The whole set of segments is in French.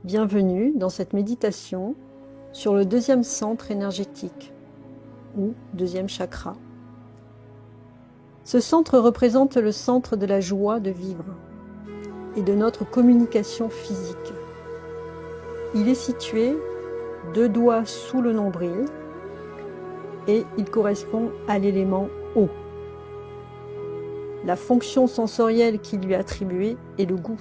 Bienvenue dans cette méditation sur le deuxième centre énergétique ou deuxième chakra. Ce centre représente le centre de la joie de vivre et de notre communication physique. Il est situé 2 doigts sous le nombril et il correspond à l'élément eau. La fonction sensorielle qui lui est attribuée est le goût.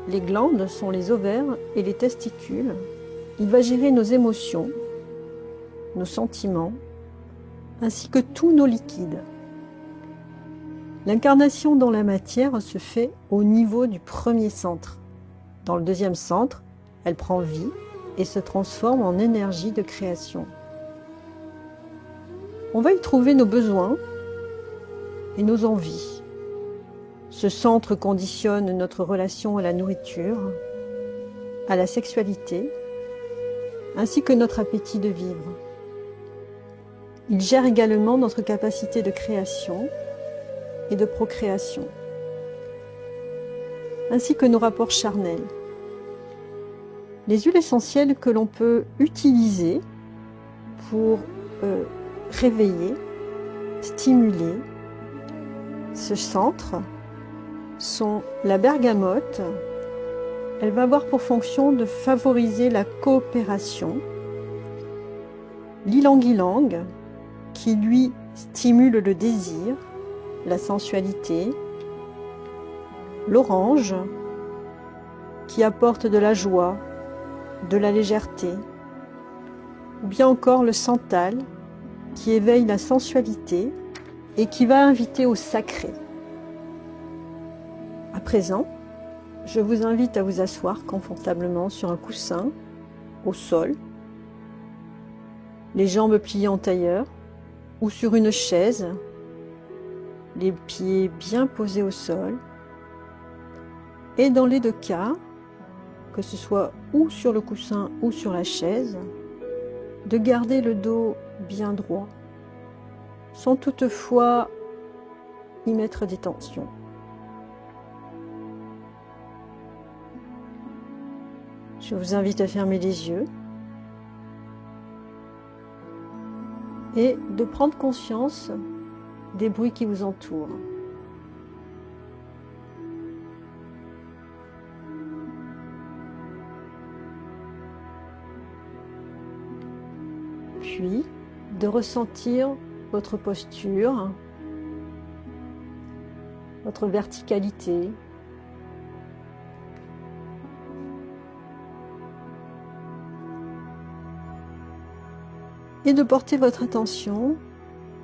Les glandes sont les ovaires et les testicules. Il va gérer nos émotions, nos sentiments, ainsi que tous nos liquides. L'incarnation dans la matière se fait au niveau du premier centre. Dans le deuxième centre, elle prend vie et se transforme en énergie de création. On va y trouver nos besoins et nos envies. Ce centre conditionne notre relation à la nourriture, à la sexualité, ainsi que notre appétit de vivre. Il gère également notre capacité de création et de procréation, ainsi que nos rapports charnels. Les huiles essentielles que l'on peut utiliser pour réveiller, stimuler ce centre sont la bergamote. Elle va avoir pour fonction de favoriser la coopération. L'ylang-ylang, qui lui stimule le désir, la sensualité. L'orange, qui apporte de la joie, de la légèreté. Ou bien encore le santal, qui éveille la sensualité et qui va inviter au sacré. À présent, je vous invite à vous asseoir confortablement sur un coussin, au sol, les jambes pliées en tailleur ou sur une chaise, les pieds bien posés au sol. Et dans les 2 cas, que ce soit ou sur le coussin ou sur la chaise, de garder le dos bien droit, sans toutefois y mettre des tensions. Je vous invite à fermer les yeux et de prendre conscience des bruits qui vous entourent. Puis de ressentir votre posture, votre verticalité, et de porter votre attention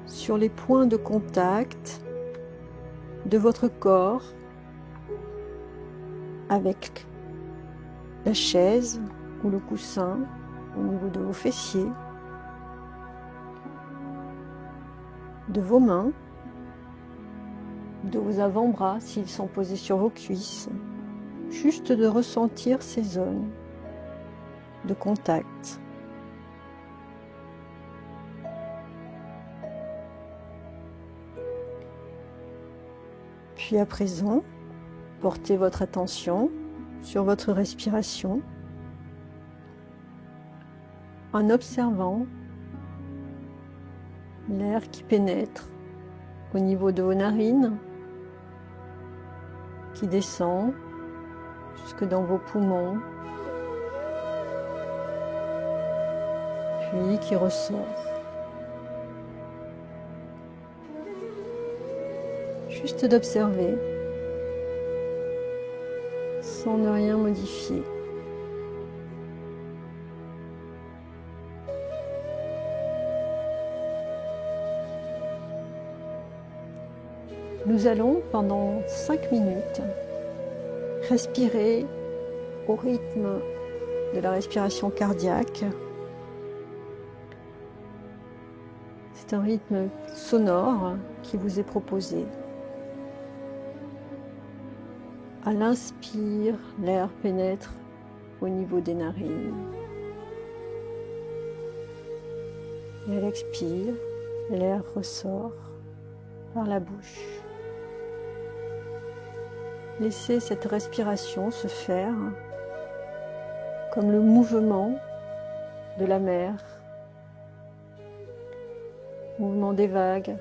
sur les points de contact de votre corps avec la chaise ou le coussin au niveau de vos fessiers, de vos mains, de vos avant-bras s'ils sont posés sur vos cuisses, juste de ressentir ces zones de contact. Puis à présent, portez votre attention sur votre respiration en observant l'air qui pénètre au niveau de vos narines, qui descend jusque dans vos poumons, puis qui ressort. Juste d'observer, sans ne rien modifier. Nous allons, pendant 5 minutes, respirer au rythme de la respiration cardiaque. C'est un rythme sonore qui vous est proposé. À l'inspire, l'air pénètre au niveau des narines. Et à l'expire, l'air ressort par la bouche. Laissez cette respiration se faire comme le mouvement de la mer, mouvement des vagues.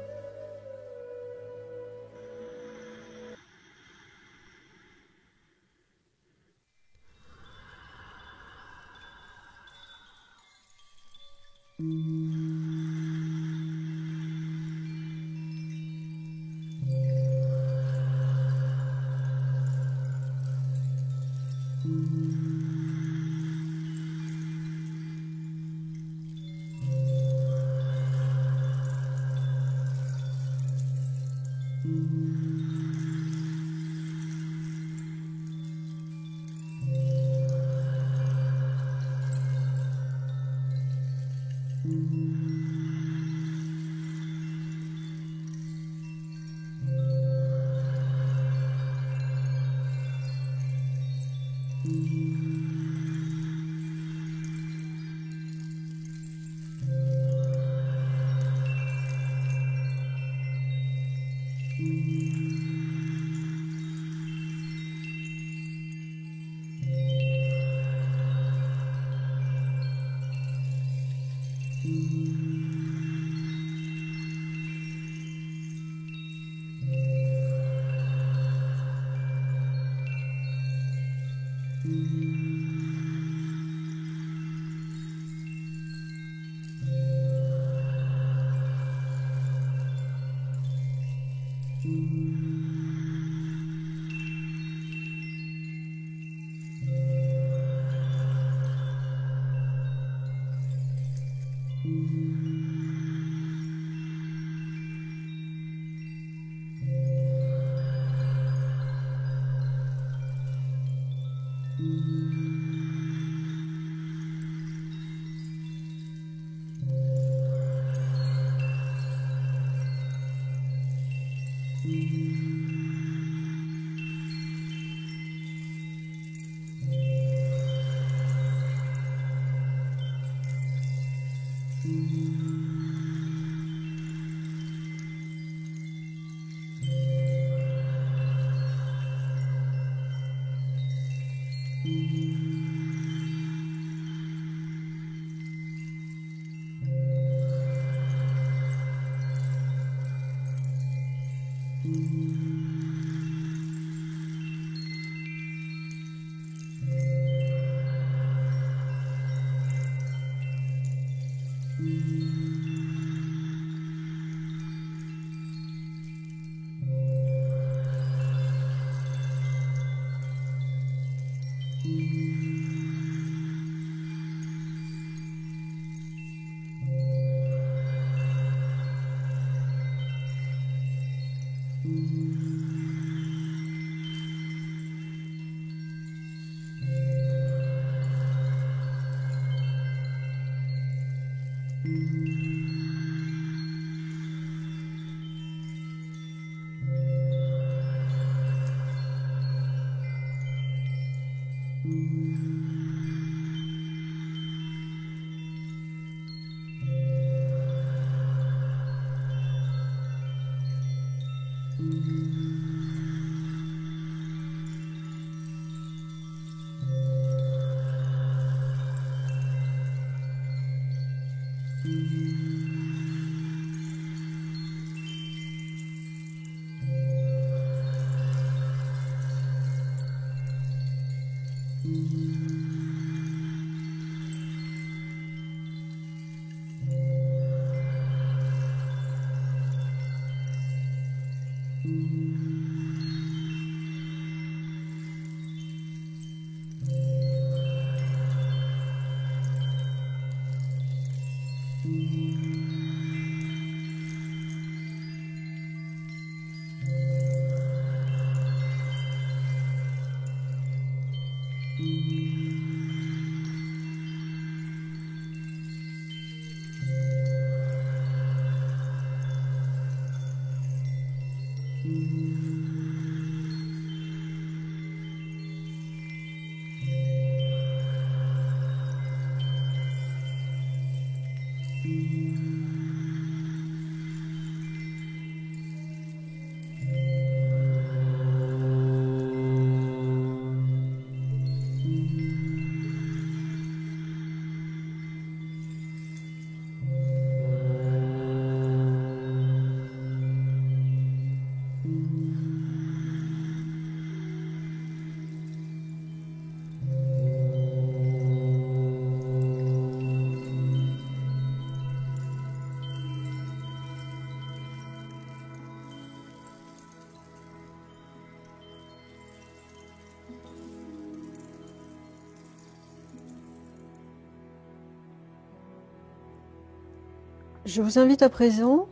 Je vous invite à présent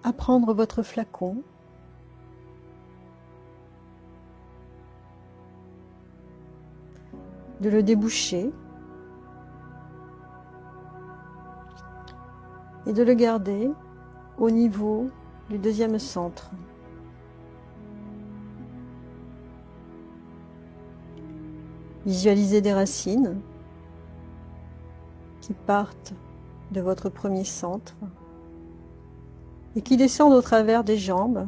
à prendre votre flacon de le déboucher et de le garder au niveau du deuxième centre. Visualisez des racines qui partent de votre premier centre et qui descendent au travers des jambes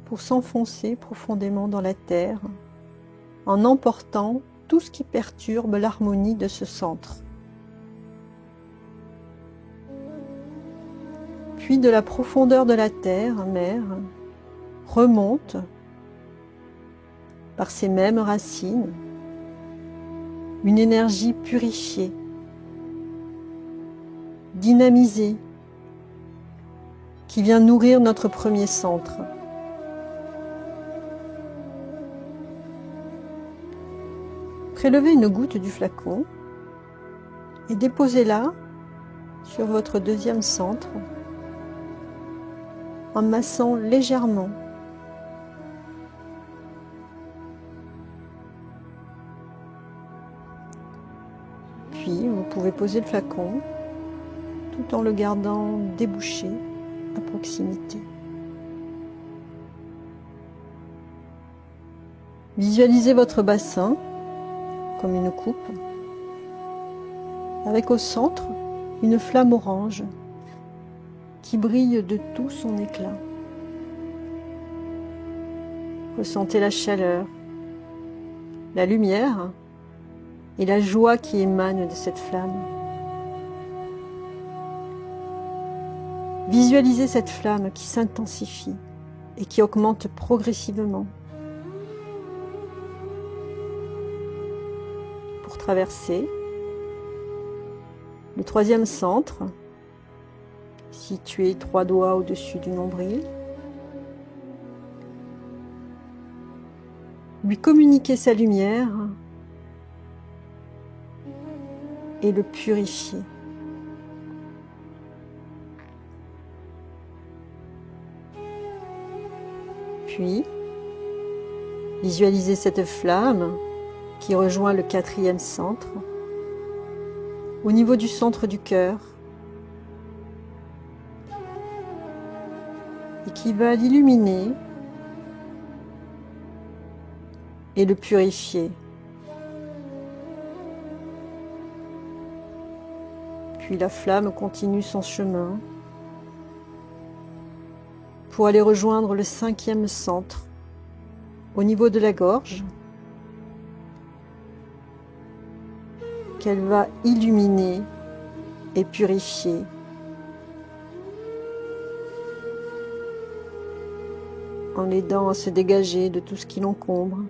pour s'enfoncer profondément dans la terre en emportant tout ce qui perturbe l'harmonie de ce centre. Puis de la profondeur de la terre, mère, remonte par ces mêmes racines une énergie purifiée, dynamisée, qui vient nourrir notre premier centre. Prélevez une goutte du flacon et déposez-la sur votre deuxième centre en massant légèrement. Puis vous pouvez poser le flacon tout en le gardant débouché à proximité. Visualisez votre bassin comme une coupe, avec au centre une flamme orange qui brille de tout son éclat. Ressentez la chaleur, la lumière et la joie qui émane de cette flamme. Visualisez cette flamme qui s'intensifie et qui augmente progressivement. Pour traverser le troisième centre, situé 3 doigts au-dessus du nombril, lui communiquer sa lumière et le purifier. Puis, visualisez cette flamme qui rejoint le 4e centre, au niveau du centre du cœur, et qui va l'illuminer et le purifier. Puis la flamme continue son chemin pour aller rejoindre le 5e centre, au niveau de la gorge, qu'elle va illuminer et purifier. En l'aidant à se dégager de tout ce qui l'encombre.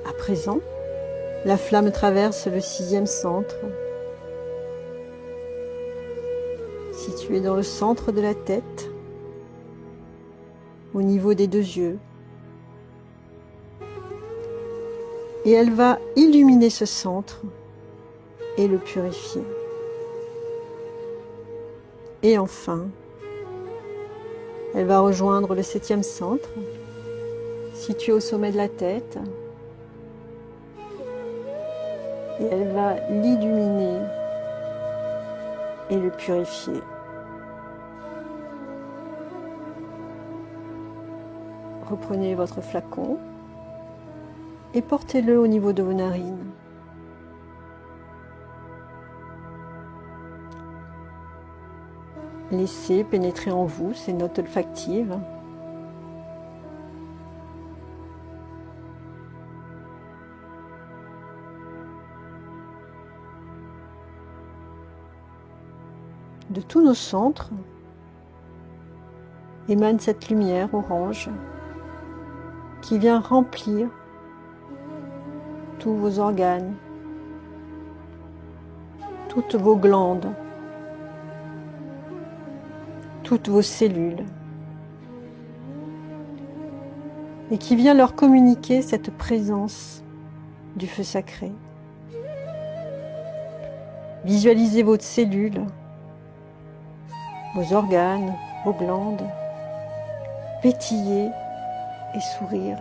À présent, la flamme traverse le 6e centre, situé dans le centre de la tête, au niveau des 2 yeux. Et elle va illuminer ce centre et le purifier. Et enfin, elle va rejoindre le 7e centre, situé au sommet de la tête. Et elle va l'illuminer et le purifier. Reprenez votre flacon et portez-le au niveau de vos narines. Laissez pénétrer en vous ces notes olfactives. De tous nos centres émane cette lumière orange qui vient remplir tous vos organes, toutes vos glandes, toutes vos cellules, et qui vient leur communiquer cette présence du feu sacré. Visualisez vos cellules, vos organes, vos glandes, pétiller et sourire,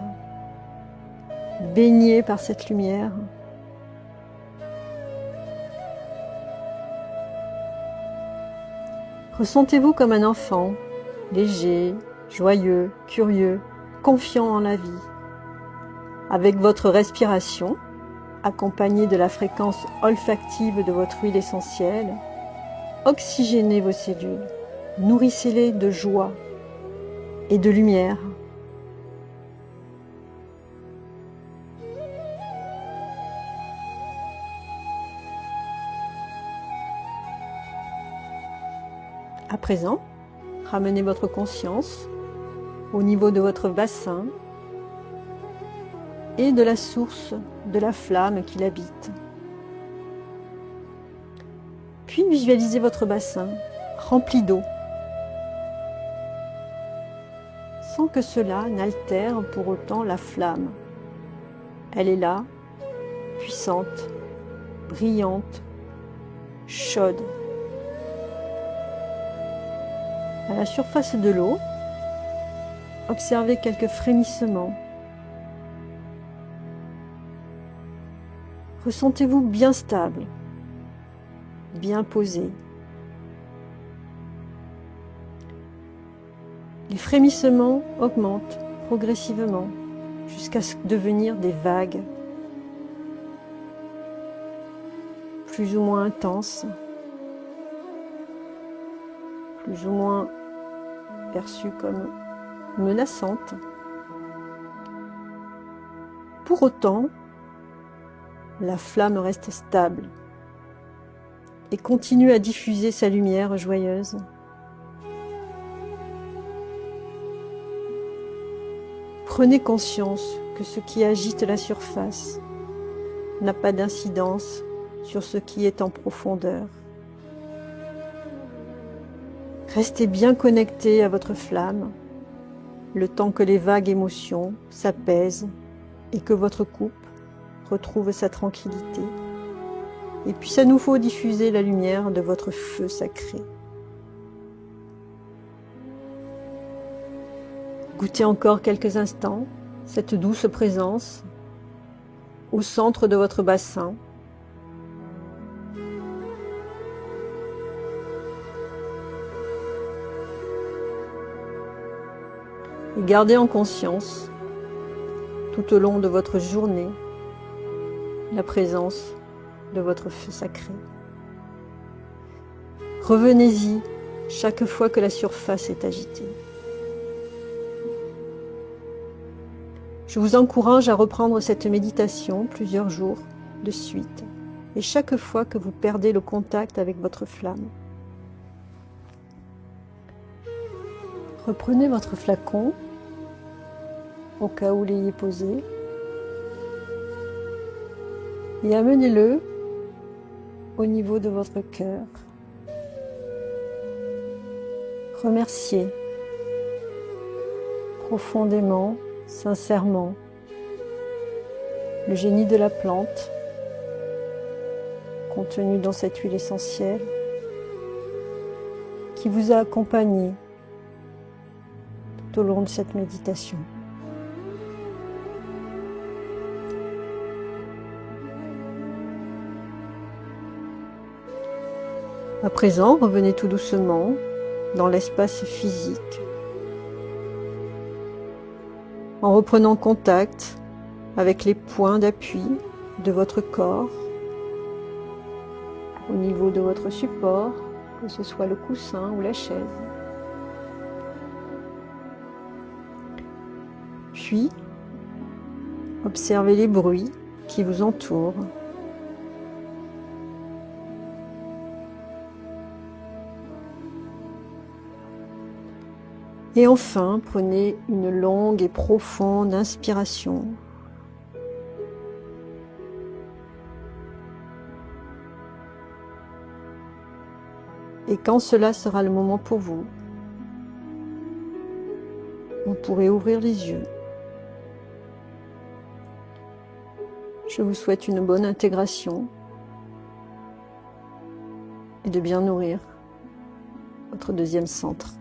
baignés par cette lumière. Ressentez-vous comme un enfant, léger, joyeux, curieux, confiant en la vie. Avec votre respiration, accompagnée de la fréquence olfactive de votre huile essentielle, oxygénez vos cellules, nourrissez-les de joie et de lumière. À présent, ramenez votre conscience au niveau de votre bassin et de la source de la flamme qui l'habite. Puis visualisez votre bassin rempli d'eau, sans que cela n'altère pour autant la flamme. Elle est là, puissante, brillante, chaude. À la surface de l'eau, observez quelques frémissements. Ressentez-vous bien stable, bien posé. Les frémissements augmentent progressivement jusqu'à devenir des vagues, plus ou moins intenses, plus ou moins perçues comme menaçantes. Pour autant, la flamme reste stable et continue à diffuser sa lumière joyeuse. Prenez conscience que ce qui agite la surface n'a pas d'incidence sur ce qui est en profondeur. Restez bien connecté à votre flamme, le temps que les vagues émotions s'apaisent et que votre coupe retrouve sa tranquillité et puisse à nouveau diffuser la lumière de votre feu sacré. Goûtez encore quelques instants cette douce présence au centre de votre bassin. Et gardez en conscience, tout au long de votre journée, la présence de votre feu sacré. Revenez-y chaque fois que la surface est agitée. Je vous encourage à reprendre cette méditation plusieurs jours de suite et chaque fois que vous perdez le contact avec votre flamme. Reprenez votre flacon au cas où vous l'ayez posé et amenez-le au niveau de votre cœur. Remerciez profondément, sincèrement, le génie de la plante contenu dans cette huile essentielle qui vous a accompagné tout au long de cette méditation. À présent, revenez tout doucement dans l'espace physique en reprenant contact avec les points d'appui de votre corps au niveau de votre support, que ce soit le coussin ou la chaise. Puis, observez les bruits qui vous entourent. Et enfin, prenez une longue et profonde inspiration. Et quand cela sera le moment pour vous, vous pourrez ouvrir les yeux. Je vous souhaite une bonne intégration et de bien nourrir votre deuxième centre.